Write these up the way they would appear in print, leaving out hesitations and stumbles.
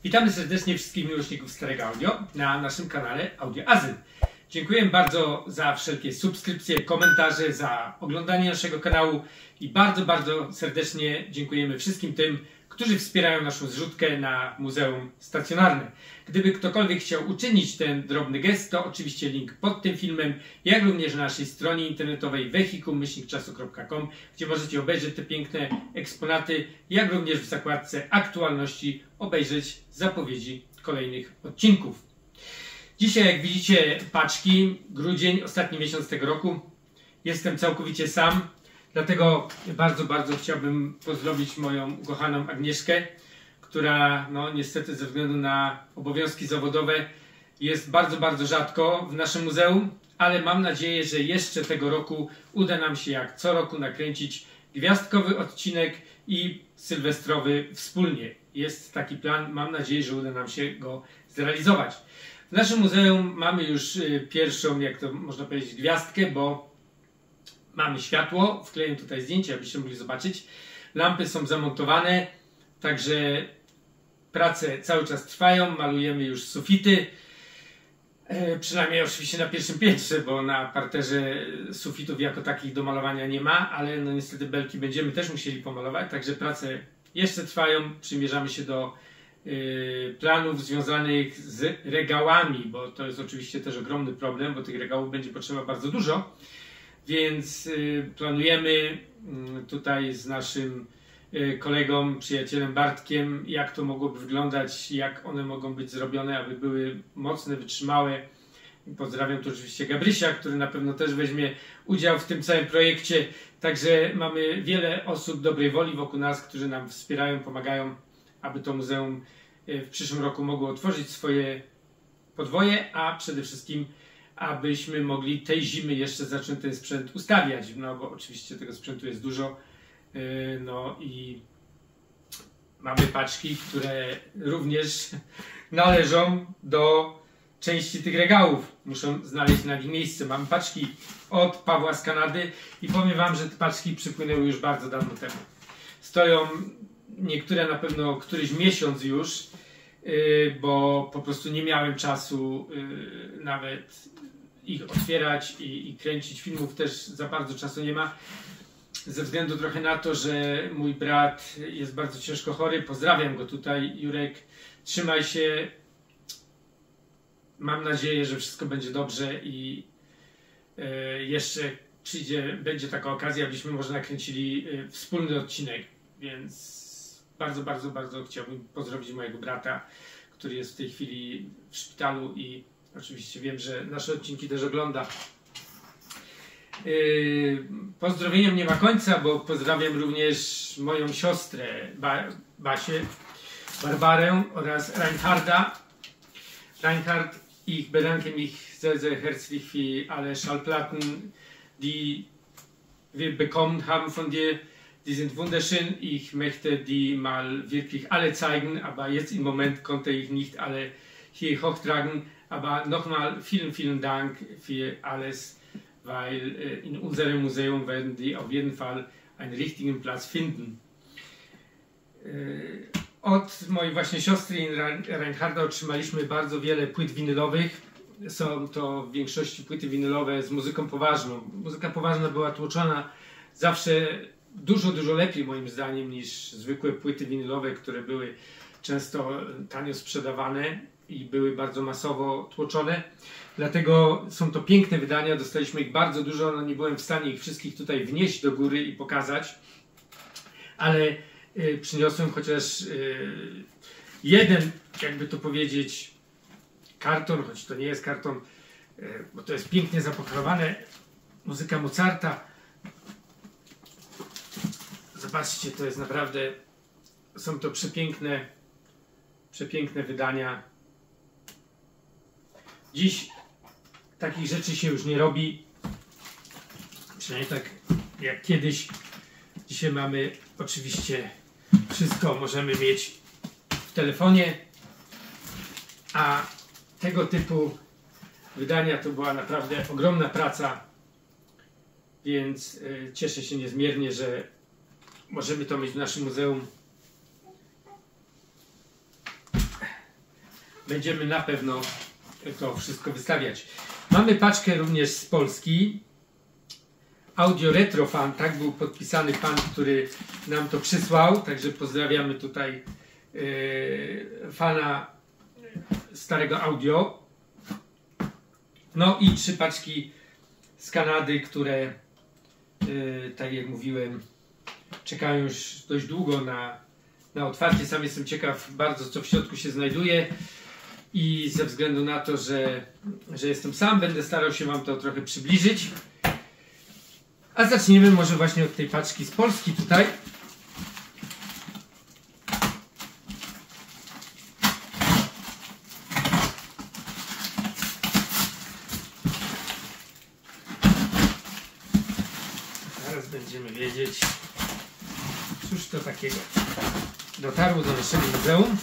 Witamy serdecznie wszystkich miłośników starego audio na naszym kanale Audio Azyn. Dziękuję bardzo za wszelkie subskrypcje, komentarze, za oglądanie naszego kanału i bardzo serdecznie dziękujemy wszystkim tym, którzy wspierają naszą zrzutkę na Muzeum Stacjonarne. Gdyby ktokolwiek chciał uczynić ten drobny gest, to oczywiście link pod tym filmem, jak również na naszej stronie internetowej vehikum-czasu.com, gdzie możecie obejrzeć te piękne eksponaty, jak również w zakładce aktualności obejrzeć zapowiedzi kolejnych odcinków. Dzisiaj, jak widzicie, paczki, grudzień, ostatni miesiąc tego roku. Jestem całkowicie sam, dlatego bardzo chciałbym pozdrowić moją ukochaną Agnieszkę, która niestety ze względu na obowiązki zawodowe jest bardzo rzadko w naszym muzeum, ale mam nadzieję, że jeszcze tego roku uda nam się jak co roku nakręcić gwiazdkowy odcinek i sylwestrowy wspólnie. Jest taki plan, mam nadzieję, że uda nam się go zrealizować. W naszym muzeum mamy już pierwszą, jak to można powiedzieć, gwiazdkę, bo mamy światło, wkleję tutaj zdjęcie, abyście mogli zobaczyć. Lampy są zamontowane, także prace cały czas trwają, malujemy już sufity. Przynajmniej oczywiście na pierwszym piętrze, bo na parterze sufitów jako takich do malowania nie ma, ale niestety belki będziemy też musieli pomalować, także prace jeszcze trwają, przymierzamy się do planów związanych z regałami, bo to jest oczywiście też ogromny problem, bo tych regałów będzie potrzeba bardzo dużo, więc planujemy tutaj z naszym kolegą, przyjacielem Bartkiem, jak to mogłoby wyglądać, jak one mogą być zrobione, aby były mocne, wytrzymałe. Pozdrawiam tu oczywiście Gabrysia, który na pewno też weźmie udział w tym całym projekcie. Także mamy wiele osób dobrej woli wokół nas, którzy nam wspierają, pomagają, aby to muzeum w przyszłym roku mogło otworzyć swoje podwoje, a przede wszystkim abyśmy mogli tej zimy jeszcze zacząć ten sprzęt ustawiać, bo oczywiście tego sprzętu jest dużo. I mamy paczki, które również należą do części tych regałów. Muszą znaleźć na nich miejsce. Mamy paczki od Pawła z Kanady i powiem wam, że te paczki przypłynęły już bardzo dawno temu. Stoją niektóre na pewno któryś miesiąc już, bo po prostu nie miałem czasu nawet ich otwierać i kręcić filmów, też za bardzo czasu nie ma. Ze względu trochę na to, że mój brat jest bardzo ciężko chory. Pozdrawiam go tutaj, Jurek. Trzymaj się. Mam nadzieję, że wszystko będzie dobrze i jeszcze będzie taka okazja, abyśmy może nakręcili wspólny odcinek. Więc bardzo chciałbym pozdrowić mojego brata, który jest w tej chwili w szpitalu i oczywiście wiem, że nasze odcinki też ogląda. Pozdrowieniom nie ma końca, bo pozdrawiam również moją siostrę Basię, Barbarę oraz Reinharda. Reinhard, ich bedanke mich sehr herzlich für alle Schallplatten, die wir bekommen haben von dir. Die sind wunderschön. Ich möchte die mal wirklich alle zeigen, aber jetzt im Moment konnte ich nicht alle hier hochtragen. Aber nochmal vielen Dank für alles, weil in unserem Museum werden die auf jeden Fall einen richtigen Platz finden. Od mojej właśnie siostry Reinharda otrzymaliśmy bardzo wiele płyt winylowych. Są to w większości płyty winylowe z muzyką poważną. Muzyka poważna była tłoczona zawsze dużo lepiej moim zdaniem niż zwykłe płyty winylowe, które były często tanio sprzedawane i były bardzo masowo tłoczone. Dlatego są to piękne wydania, dostaliśmy ich bardzo dużo, nie byłem w stanie ich wszystkich tutaj wnieść do góry i pokazać, ale przyniosłem chociaż jeden, jakby to powiedzieć, karton, choć to nie jest karton, bo to jest pięknie zapakowane, muzyka Mozarta. Zobaczcie, to jest naprawdę, są to przepiękne wydania. Dziś takich rzeczy się już nie robi, przynajmniej tak jak kiedyś. Dzisiaj mamy oczywiście wszystko, możemy mieć w telefonie, a tego typu wydania to była naprawdę ogromna praca, więc cieszę się niezmiernie, że możemy to mieć w naszym muzeum. będziemy na pewno to wszystko wystawiać. Mamy paczkę również z Polski. Audio Retro Fan, tak był podpisany pan, który nam to przysłał, także pozdrawiamy tutaj fana starego audio. No i 3 paczki z Kanady, które tak jak mówiłem, czekają już dość długo na otwarcie. Sam jestem ciekaw bardzo, co w środku się znajduje i ze względu na to, że jestem sam, będę starał się wam to trochę przybliżyć. A zaczniemy może właśnie od tej paczki z Polski tutaj. Zaraz będziemy wiedzieć, cóż to takiego dotarło do naszego muzeum.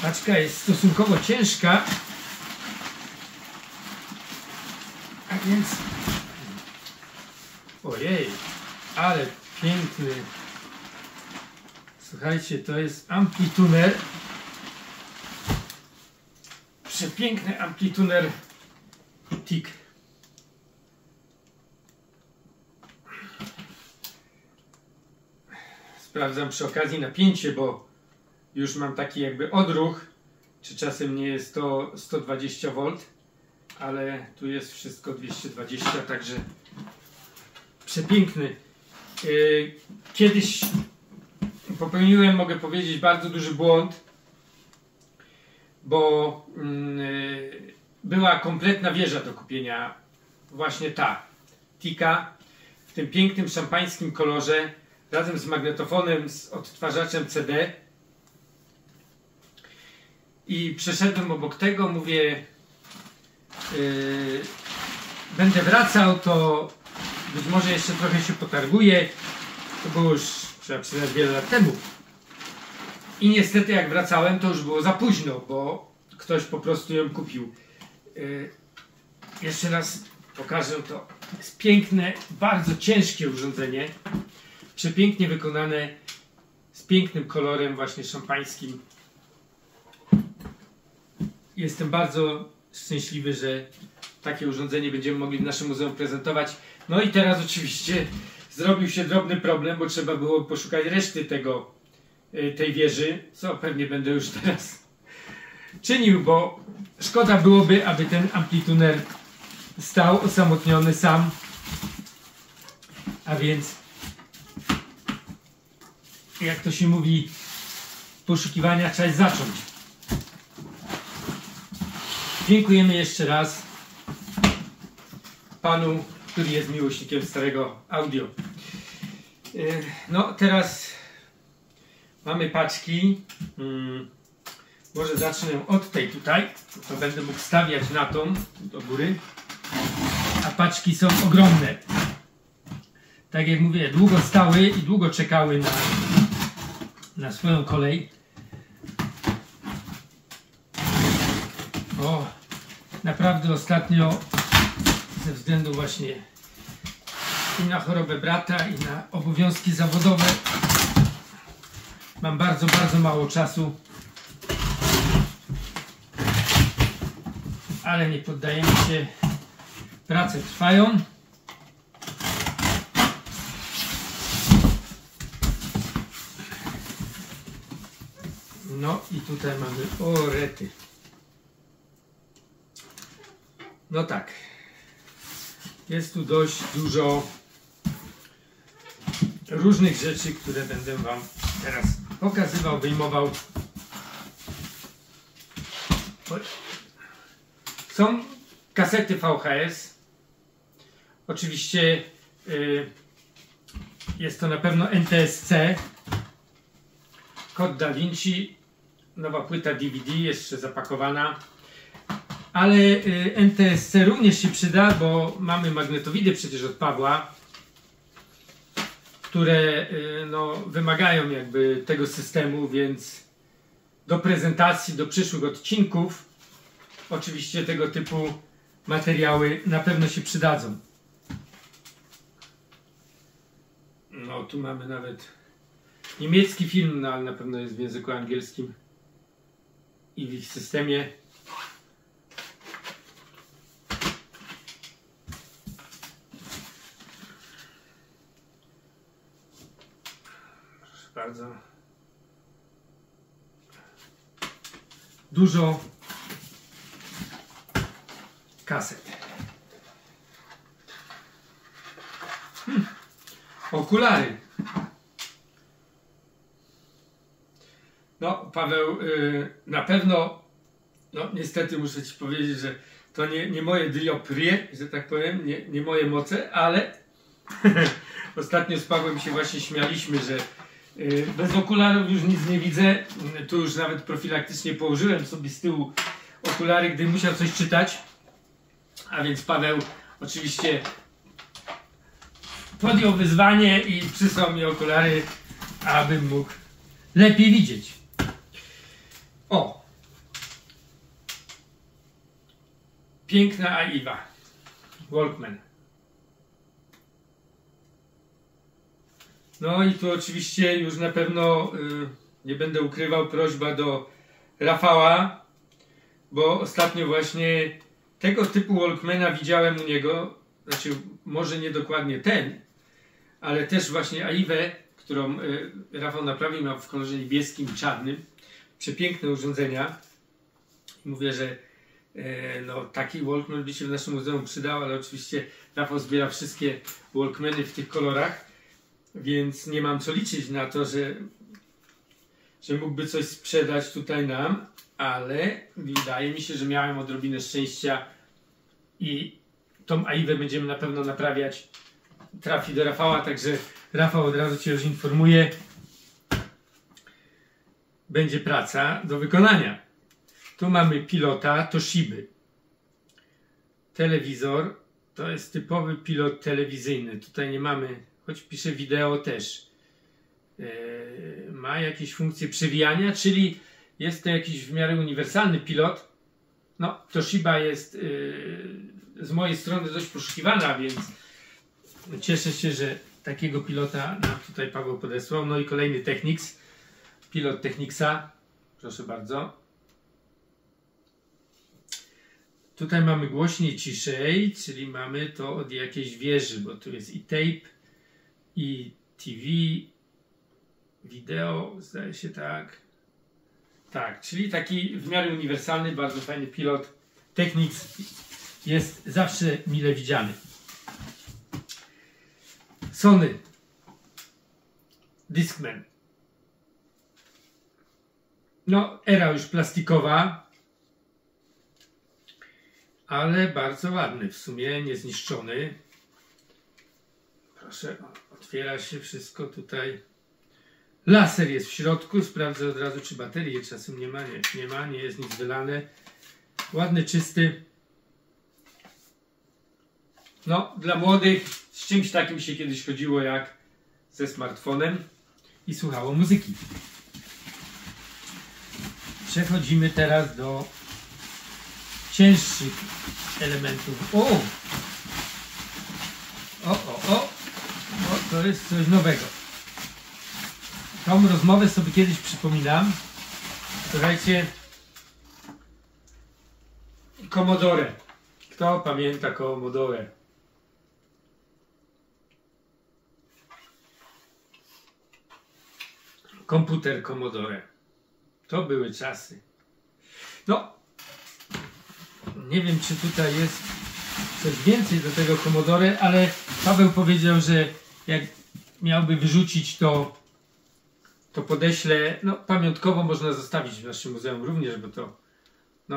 Paczka jest stosunkowo ciężka, a więc ojej, ale piękny. Słuchajcie, to jest amplituner, przepiękny amplituner TIC. Sprawdzam przy okazji napięcie, bo już mam taki jakby odruch, czy czasem nie jest to 120 V, ale tu jest wszystko 220, także przepiękny. Kiedyś popełniłem, mogę powiedzieć, bardzo duży błąd, bo była kompletna wieża do kupienia, właśnie ta TICA w tym pięknym szampańskim kolorze, razem z magnetofonem, z odtwarzaczem CD. I przeszedłem obok tego, mówię, będę wracał, to być może jeszcze trochę się potarguję. To było już, trzeba przyznać, wiele lat temu. I niestety jak wracałem, to już było za późno, bo ktoś po prostu ją kupił. Jeszcze raz pokażę to. Jest piękne, bardzo ciężkie urządzenie. Przepięknie wykonane, z pięknym kolorem właśnie szampańskim. Jestem bardzo szczęśliwy, że takie urządzenie będziemy mogli w naszym muzeum prezentować. No i teraz oczywiście zrobił się drobny problem, bo trzeba było poszukać reszty tej wieży, co pewnie będę już teraz czynił, bo szkoda byłoby, aby ten amplituner stał osamotniony sam. A więc, jak to się mówi, poszukiwania trzeba zacząć. Dziękujemy jeszcze raz panu, który jest miłośnikiem starego audio. No teraz mamy paczki. Może zacznę od tej tutaj. To będę mógł stawiać na tą do góry. A paczki są ogromne. Tak jak mówię, długo stały i długo czekały na swoją kolej. O, naprawdę ostatnio ze względu właśnie i na chorobę brata, i na obowiązki zawodowe mam bardzo mało czasu, ale nie poddajemy się, prace trwają. No i tutaj mamy orety. No tak, jest tu dość dużo różnych rzeczy, które będę wam teraz pokazywał, wyjmował. Są kasety VHS. Oczywiście jest to na pewno NTSC, Kod Da Vinci, nowa płyta DVD jeszcze zapakowana. Ale NTSC również się przyda, bo mamy magnetowidy przecież od Pawła, które no, wymagają jakby tego systemu, więc do prezentacji, do przyszłych odcinków oczywiście tego typu materiały na pewno się przydadzą. No O, tu mamy nawet niemiecki film, no ale na pewno jest w języku angielskim i w ich systemie. Proszę bardzo. Dużo kaset. Okulary. No, Paweł, na pewno, no niestety muszę Ci powiedzieć, że to nie moje dioptrie, że tak powiem, nie moje moce, ale ostatnio z Pawłem się właśnie śmialiśmy, że bez okularów już nic nie widzę. Tu już nawet profilaktycznie położyłem sobie z tyłu okulary, gdy musiał coś czytać. A więc Paweł oczywiście podjął wyzwanie i przysłał mi okulary, abym mógł lepiej widzieć. O! Piękna AIWA. Walkman. No i tu oczywiście już na pewno nie będę ukrywał, prośba do Rafała, bo ostatnio właśnie tego typu Walkmana widziałem u niego, znaczy może nie dokładnie ten, ale też właśnie AIWę, którą Rafał naprawił, miał w kolorze niebieskim i czarnym. Przepiękne urządzenia. Mówię, że no, taki Walkman by się w naszym muzeum przydał, ale oczywiście Rafał zbiera wszystkie Walkmany w tych kolorach, więc nie mam co liczyć na to, że mógłby coś sprzedać tutaj nam, ale wydaje mi się, że miałem odrobinę szczęścia i tą AIWę będziemy na pewno naprawiać. Trafi do Rafała, także Rafał, od razu Cię już informuję, będzie praca do wykonania. Tu mamy pilota Toshiby. Telewizor, to jest typowy pilot telewizyjny. Tutaj nie mamy, choć pisze wideo też. Ma jakieś funkcje przewijania, czyli jest to jakiś w miarę uniwersalny pilot. No, Toshiba jest z mojej strony dość poszukiwana, więc cieszę się, że takiego pilota nam tutaj Paweł podesłał. No i kolejny Technics. Pilot Technicsa. Proszę bardzo. Tutaj mamy głośniej, ciszej, czyli mamy to od jakiejś wieży, bo tu jest i tape, i TV, wideo, zdaje się tak. Tak, czyli taki w miarę uniwersalny, bardzo fajny pilot. Technics jest zawsze mile widziany. Sony Discman. No, era już plastikowa, ale bardzo ładny, w sumie niezniszczony. Proszę, otwiera się wszystko tutaj. Laser jest w środku, sprawdzę od razu, czy baterii czasem nie ma. Nie ma, nie jest nic wylane. Ładny, czysty. No, dla młodych z czymś takim się kiedyś chodziło jak ze smartfonem i słuchało muzyki. Przechodzimy teraz do cięższych elementów. O, to jest coś nowego. Tą rozmowę sobie kiedyś przypominam. Słuchajcie, Commodore. Kto pamięta Commodore? Komputer Commodore. To były czasy. No, nie wiem, czy tutaj jest coś więcej do tego Commodore, ale Paweł powiedział, że jak miałby wyrzucić to podeślę. No, pamiątkowo można zostawić w naszym muzeum również, bo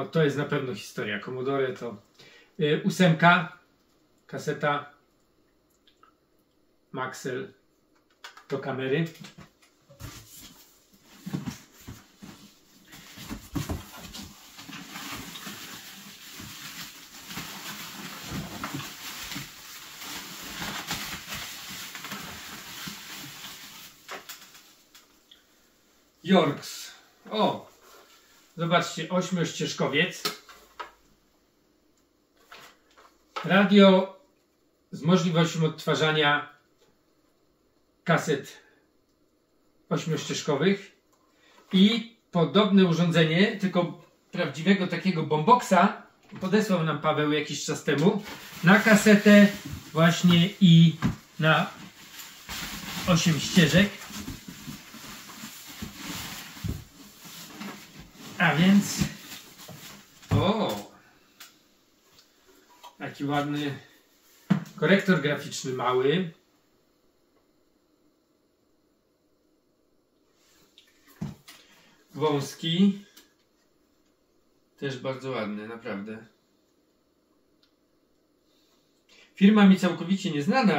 to jest na pewno historia. Commodore to 8, kaseta Maxell do kamery. Yorks. O! Zobaczcie, 8-ścieżkowiec. Radio z możliwością odtwarzania kaset 8-ścieżkowych i podobne urządzenie, tylko prawdziwego takiego boomboxa podesłał nam Paweł jakiś czas temu na kasetę właśnie i na 8 ścieżek. A więc taki ładny korektor graficzny mały. Wąski. Też bardzo ładny, naprawdę. Firma mi całkowicie nieznana,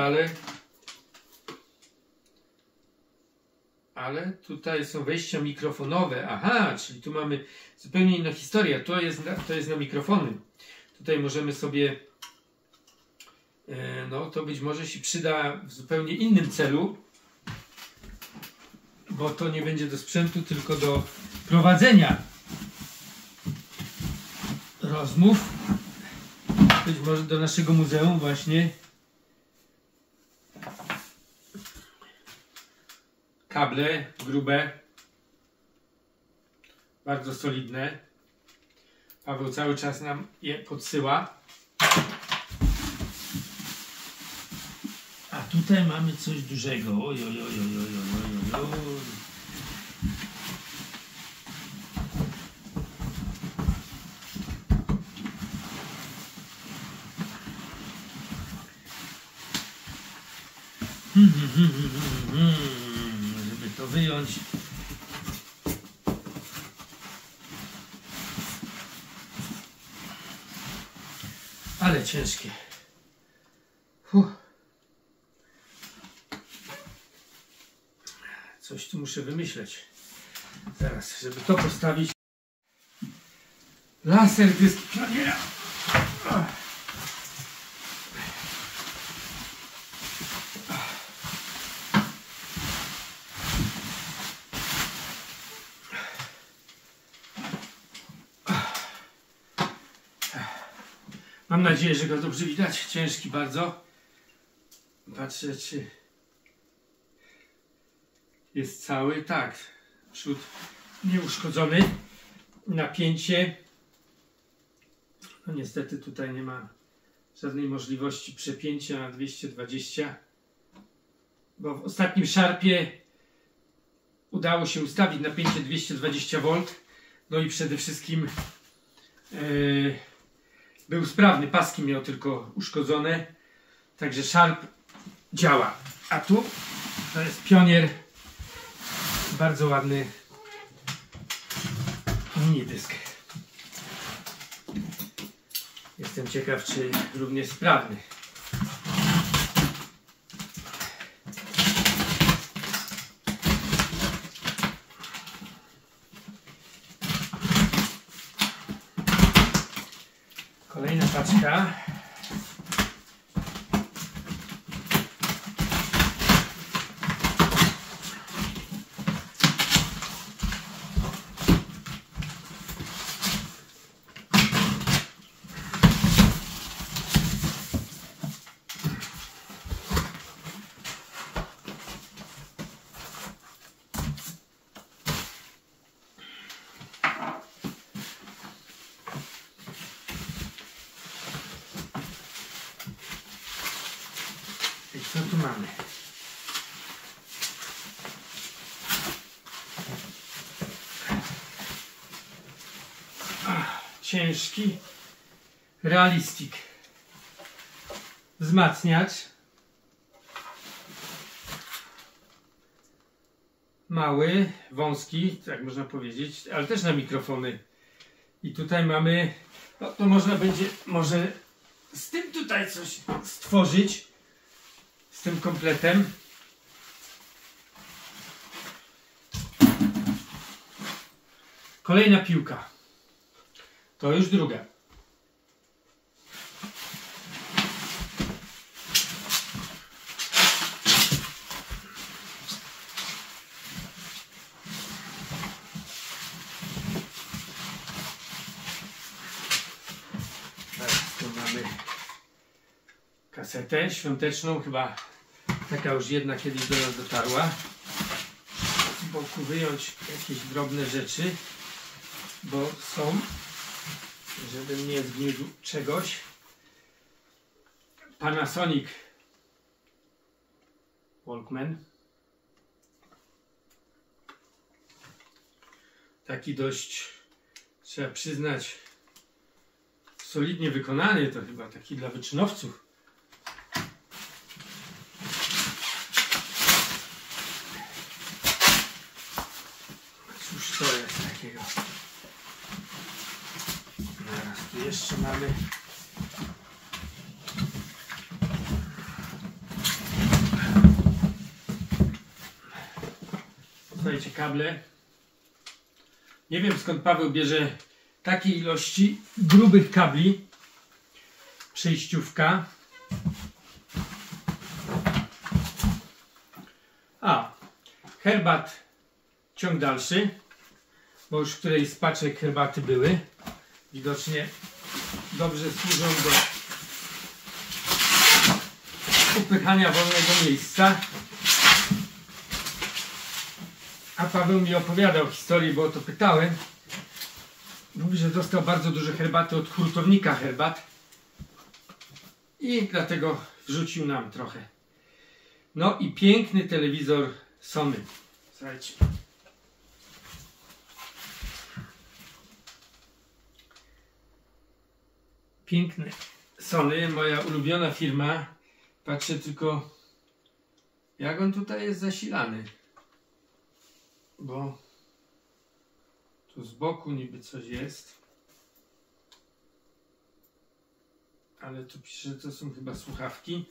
ale tutaj są wejścia mikrofonowe. Aha, czyli tu mamy zupełnie inną historię. To jest na mikrofony. Tutaj możemy sobie, no to być może się przyda w zupełnie innym celu, bo to nie będzie do sprzętu, tylko do prowadzenia rozmów. Być może do naszego muzeum właśnie. Kable grube, bardzo solidne. Paweł cały czas nam je podsyła. A tutaj mamy coś dużego. Oj. Żeby to wyjąć. Ale ciężkie. Coś tu muszę wymyśleć. Zaraz, żeby to postawić. Laser dysk Pioniera. Mam nadzieję, że go dobrze widać. Ciężki bardzo. Patrzę, czy jest cały. Tak. Przód nieuszkodzony. Napięcie. No niestety tutaj nie ma żadnej możliwości przepięcia na 220. Bo w ostatnim szarpie udało się ustawić napięcie 220V. No i przede wszystkim był sprawny, paski miał tylko uszkodzone, także szarp działa. A tu to jest Pionier, bardzo ładny mini dysk. Jestem ciekaw, czy równie sprawny. Kolejna paczka. Co tu mamy? Ciężki realistik. Wzmacniacz. Mały, wąski, tak można powiedzieć, ale też na mikrofony. I tutaj mamy, no to można będzie może z tym tutaj coś stworzyć. Z tym kompletem. Kolejna piłka. To już druga. Teraz tu mamy kasetę świąteczną, chyba Taka już jedna kiedyś do nas dotarła. Z boku wyjąć jakieś drobne rzeczy, bo są, żebym nie zgniótł czegoś. Panasonic Walkman. Taki dość, trzeba przyznać, solidnie wykonany, to chyba taki dla wyczynowców. Cóż to jest takiego? Zaraz tu jeszcze mamy. Słuchajcie, kable. Nie wiem, skąd Paweł bierze takie ilości grubych kabli. Przejściówka. Herbat ciąg dalszy, bo już w którejś z paczek herbaty były. Widocznie dobrze służą do upychania wolnego miejsca. A Paweł mi opowiadał historię, bo o to pytałem. Mówi, że dostał bardzo dużo herbaty od hurtownika herbat i dlatego wrzucił nam trochę. No i piękny telewizor Sony. Słuchajcie. Piękny Sony, moja ulubiona firma. Patrzę tylko, jak on tutaj jest zasilany. Bo tu z boku niby coś jest. Ale tu pisze, że to są chyba słuchawki.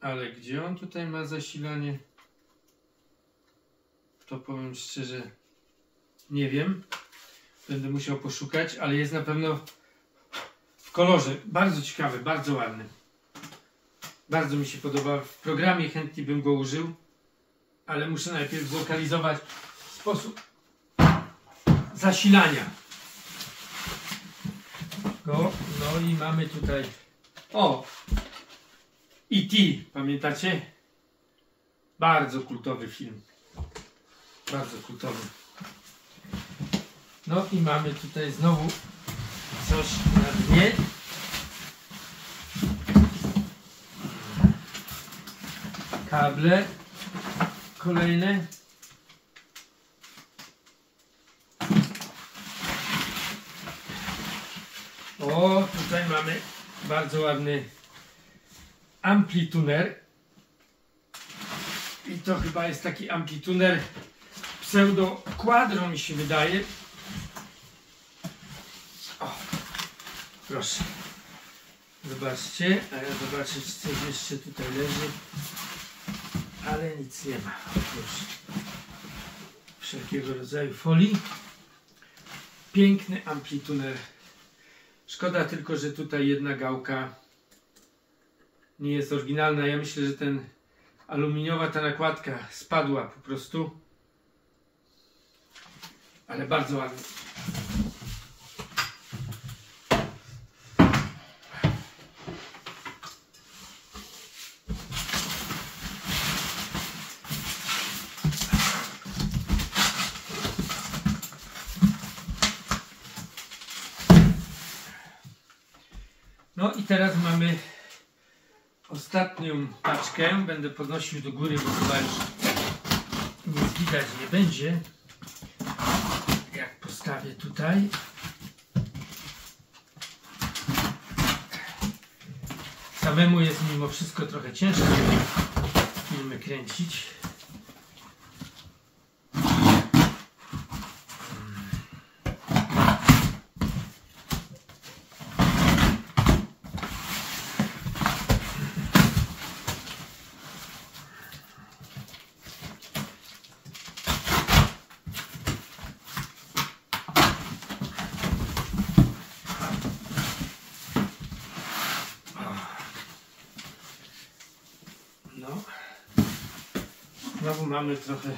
Ale gdzie on tutaj ma zasilanie? To powiem szczerze, nie wiem. Będę musiał poszukać, ale jest na pewno w kolorze. Bardzo ciekawy, bardzo ładny. Bardzo mi się podoba. W programie chętnie bym go użył, ale muszę najpierw zlokalizować sposób zasilania go. No i mamy tutaj E.T. Pamiętacie? Bardzo kultowy film. Bardzo kultowy. No i mamy tutaj znowu coś na dnie. Kable kolejne. O, tutaj mamy bardzo ładny amplituner. I to chyba jest taki amplituner pseudo quadro, mi się wydaje. O, proszę. Zobaczcie, a ja zobaczę, czy coś jeszcze tutaj leży. Ale nic nie ma. Oprócz wszelkiego rodzaju folii. Piękny amplituner. Szkoda tylko, że tutaj jedna gałka nie jest oryginalna. Ja myślę, że ten aluminiowa ta nakładka spadła po prostu. Ale bardzo ładny. No i teraz mamy ostatnią paczkę. Będę podnosił do góry, bo chyba już nic widać nie będzie. Jak postawię tutaj. Samemu jest mimo wszystko trochę ciężko filmy kręcić. No, znowu mamy trochę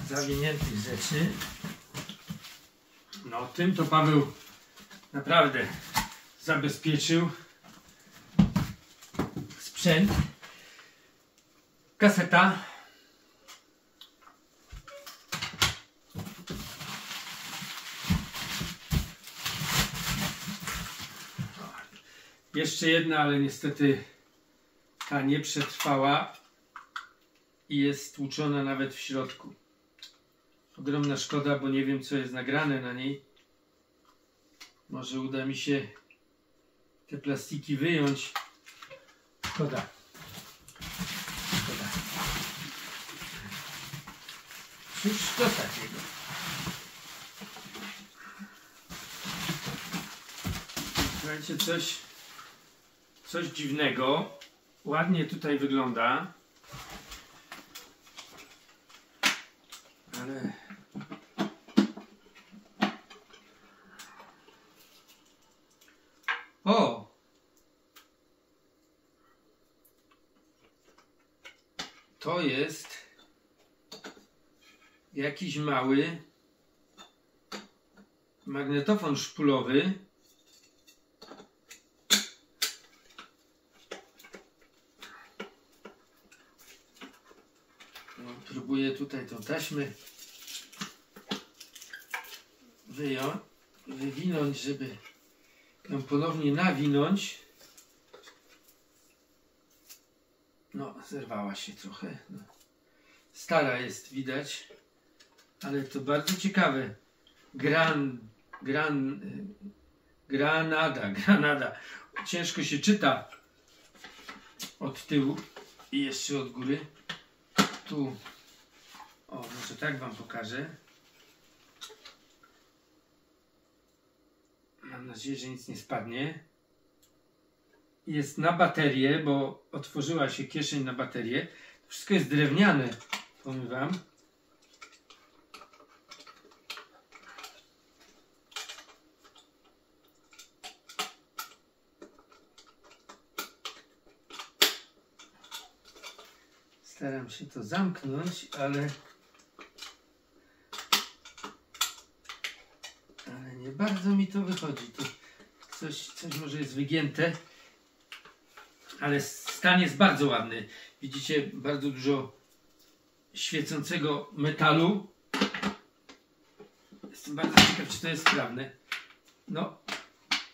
zawiniętych rzeczy. No, tym to Paweł naprawdę zabezpieczył. sprzęt. Kaseta. Jeszcze jedna, ale niestety ta nie przetrwała i jest stłuczona nawet w środku. Ogromna szkoda, bo nie wiem, co jest nagrane na niej. Może uda mi się te plastiki wyjąć. Szkoda. Szkoda. Cóż to takiego? Słuchajcie, coś dziwnego. Ładnie tutaj wygląda. Ale... O! To jest jakiś mały magnetofon szpulowy. No, próbuję tutaj tą taśmę wywinąć, żeby ją ponownie nawinąć. No, zerwała się trochę. No. Stara jest, widać, ale to bardzo ciekawe. Granada. Ciężko się czyta od tyłu i jeszcze od góry. Tu, o, może tak wam pokażę. Mam nadzieję, że nic nie spadnie. Jest na baterię, bo otworzyła się kieszeń na baterię. Wszystko jest drewniane, powiem wam. Staram się to zamknąć, ale nie bardzo mi to wychodzi. To coś może jest wygięte, ale stan jest bardzo ładny. Widzicie, bardzo dużo świecącego metalu. Jestem bardzo ciekaw, czy to jest sprawne. No,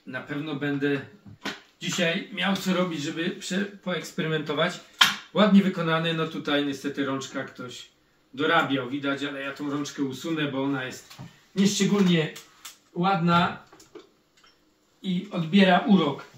na pewno będę dzisiaj miał co robić, żeby poeksperymentować. Ładnie wykonany, no tutaj niestety rączka ktoś dorabiał, widać, ale ja tą rączkę usunę, bo ona jest nieszczególnie ładna i odbiera urok.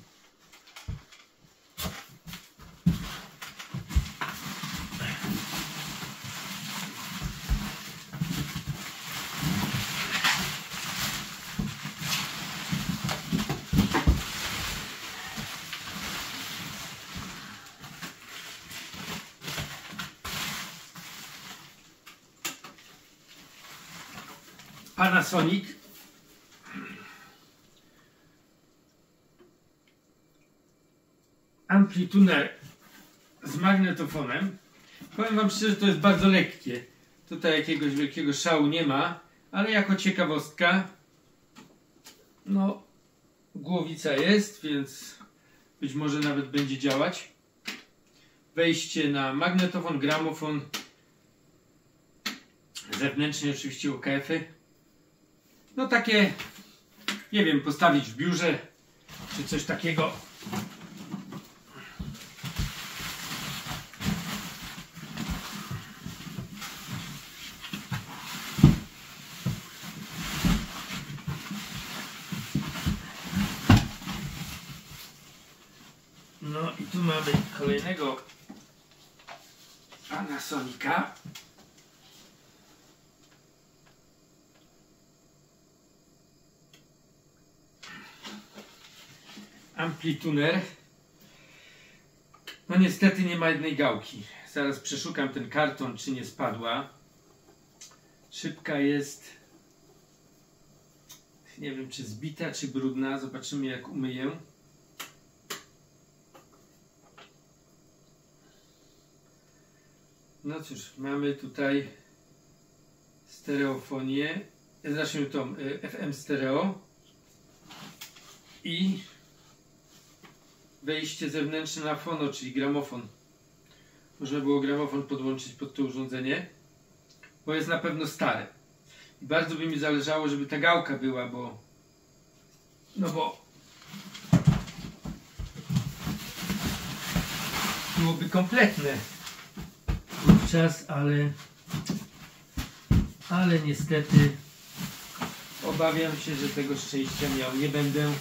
Panasonic. Amplituner z magnetofonem. Powiem wam szczerze, to jest bardzo lekkie. Tutaj jakiegoś wielkiego szału nie ma, ale jako ciekawostka, no, głowica jest, więc być może nawet będzie działać. Wejście na magnetofon, gramofon, zewnętrznie oczywiście UKF-y. No takie, nie wiem, postawić w biurze, czy coś takiego. No i tu mamy kolejnego Panasonica. Amplituner. No niestety nie ma jednej gałki. Zaraz przeszukam ten karton, czy nie spadła. Szybka jest. Nie wiem, czy zbita, czy brudna. Zobaczymy, jak umyję. No cóż, mamy tutaj stereofonię. Zacznijmy tą FM stereo. I wejście zewnętrzne na fono, czyli gramofon. Można było gramofon podłączyć pod to urządzenie, bo jest na pewno stare. I bardzo by mi zależało, żeby ta gałka była, bo byłoby kompletne wówczas, ale niestety obawiam się, że tego szczęścia miał nie będę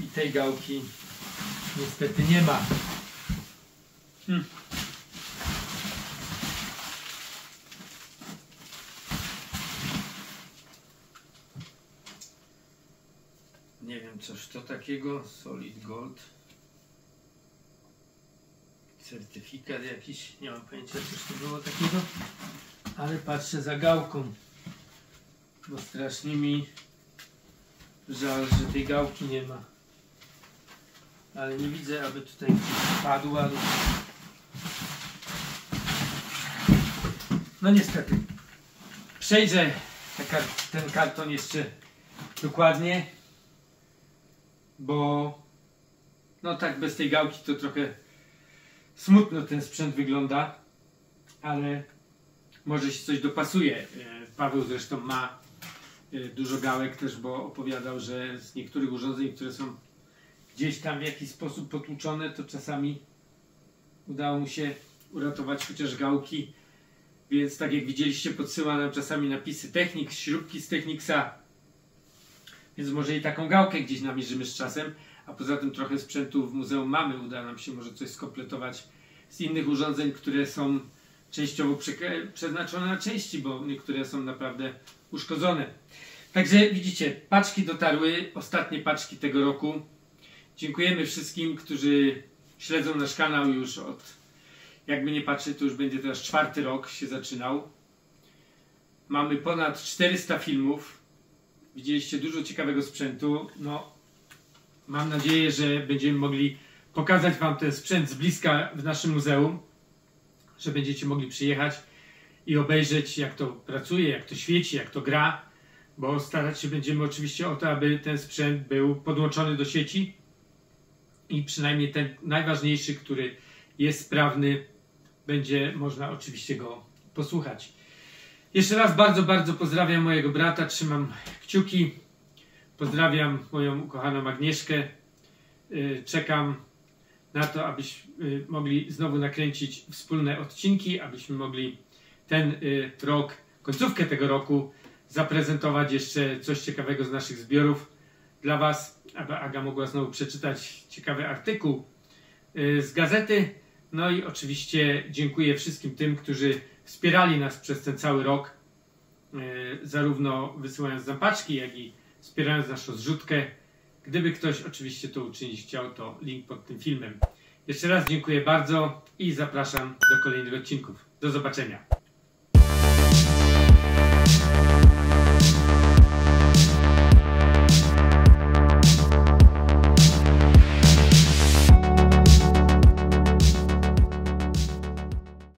i tej gałki niestety nie ma. Nie wiem, coś to takiego. Solid Gold. Certyfikat jakiś. Nie mam pojęcia, coś to było takiego. Ale patrzę za gałką. Bo strasznie mi żal, że tej gałki nie ma. Ale nie widzę, aby tutaj gdzieś padła lub... No niestety. Przejrzę ten karton jeszcze dokładnie. Bo no tak bez tej gałki to trochę smutno ten sprzęt wygląda, ale może się coś dopasuje. Paweł zresztą ma dużo gałek też, bo opowiadał, że z niektórych urządzeń, które są gdzieś tam w jakiś sposób potłuczone, to czasami udało mu się uratować chociaż gałki, więc tak jak widzieliście, podsyła nam czasami napisy Technics, śrubki z Technicsa. Więc może i taką gałkę gdzieś namierzymy z czasem, a poza tym trochę sprzętu w muzeum mamy, uda nam się może coś skompletować z innych urządzeń, które są częściowo przeznaczone na części, bo niektóre są naprawdę uszkodzone. Także widzicie, paczki dotarły, ostatnie paczki tego roku. Dziękujemy wszystkim, którzy śledzą nasz kanał już od, jakby nie patrzeć, to już będzie teraz 4. rok się zaczynał. Mamy ponad 400 filmów. Widzieliście dużo ciekawego sprzętu. No, mam nadzieję, że będziemy mogli pokazać wam ten sprzęt z bliska w naszym muzeum. Że będziecie mogli przyjechać i obejrzeć, jak to pracuje, jak to świeci, jak to gra. Bo starać się będziemy oczywiście o to, aby ten sprzęt był podłączony do sieci. I przynajmniej ten najważniejszy, który jest sprawny, będzie można oczywiście go posłuchać. Jeszcze raz bardzo, bardzo pozdrawiam mojego brata, trzymam kciuki. Pozdrawiam moją ukochaną Agnieszkę. Czekam na to, abyśmy mogli znowu nakręcić wspólne odcinki, abyśmy mogli ten rok, końcówkę tego roku zaprezentować jeszcze coś ciekawego z naszych zbiorów dla was, aby Aga mogła znowu przeczytać ciekawy artykuł z gazety. No i oczywiście dziękuję wszystkim tym, którzy wspierali nas przez ten cały rok, zarówno wysyłając nam paczki, jak i wspierając naszą zrzutkę. Gdyby ktoś oczywiście to uczynić chciał, to link pod tym filmem. Jeszcze raz dziękuję bardzo i zapraszam do kolejnych odcinków. Do zobaczenia.